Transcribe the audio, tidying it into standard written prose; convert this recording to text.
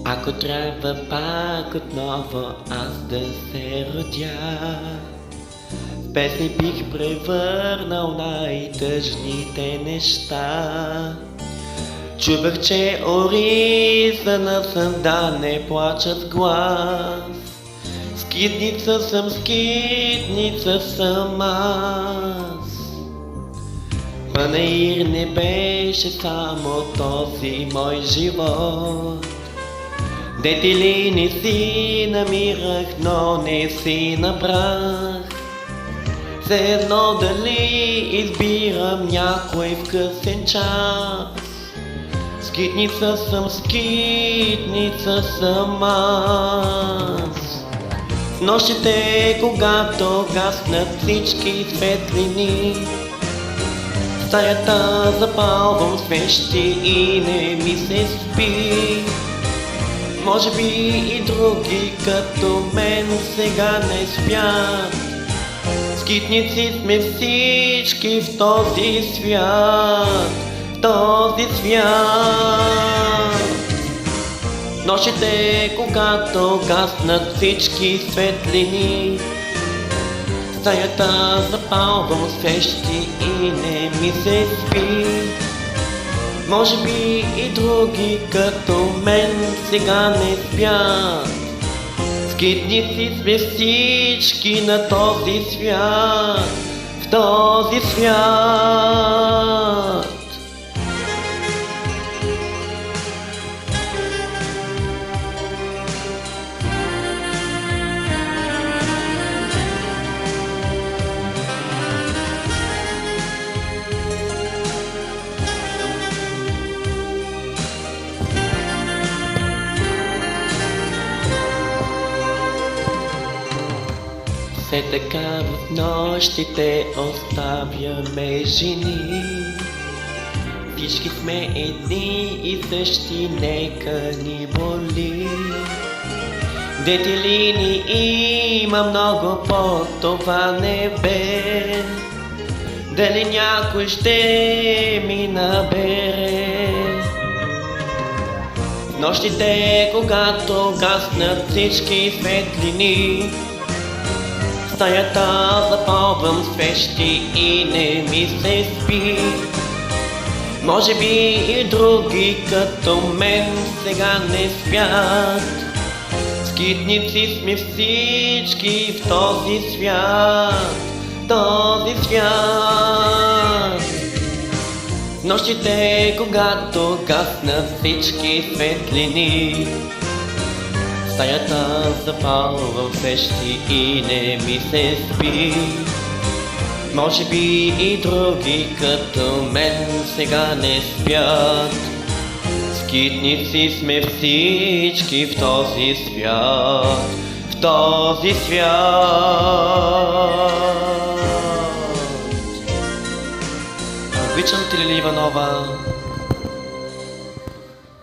Ако трябва пак отново аз да се родя, в песни бих превърнал най-тъжните неща. Чувах, че оризана съм да не плача с глас. Скитница съм аз. Панаир не беше само този мой живот. Дете ли не си намирах, но не си набрах. Все едно дали избирам някой в късен час. Скитница съм аз. В нощите, когато гаснат всички светлини, в стаята запалвам свещи и не ми се спи. Може би и други като мен сега не спят. Скитници сме всички в този свят, в този свят. Нощите, когато гаснат всички светлини, в стаята запалвам свещи и не ми се спи. Може би и други като мен сега не спят. Скитници сме всички на този свят, в този свят. Все така в нощите оставяме жени. Всички сме едни и същи, нека ни боли. Дете ли ни има много под това небе? Дали някой ще ми набере? В нощите, когато гаснат всички светлини, в стаята запалвам свещи и не ми се спи. Може би и други като мен сега не спят. Скитници сме всички в този свят, в този свят. В нощите, когато гаснат всички светлини, в стаята запалвам свещи и не ми се спи. Може би и други като мен сега не спят. Скитници сме всички в този свят, в този свят. Обичам те, Лили Иванова.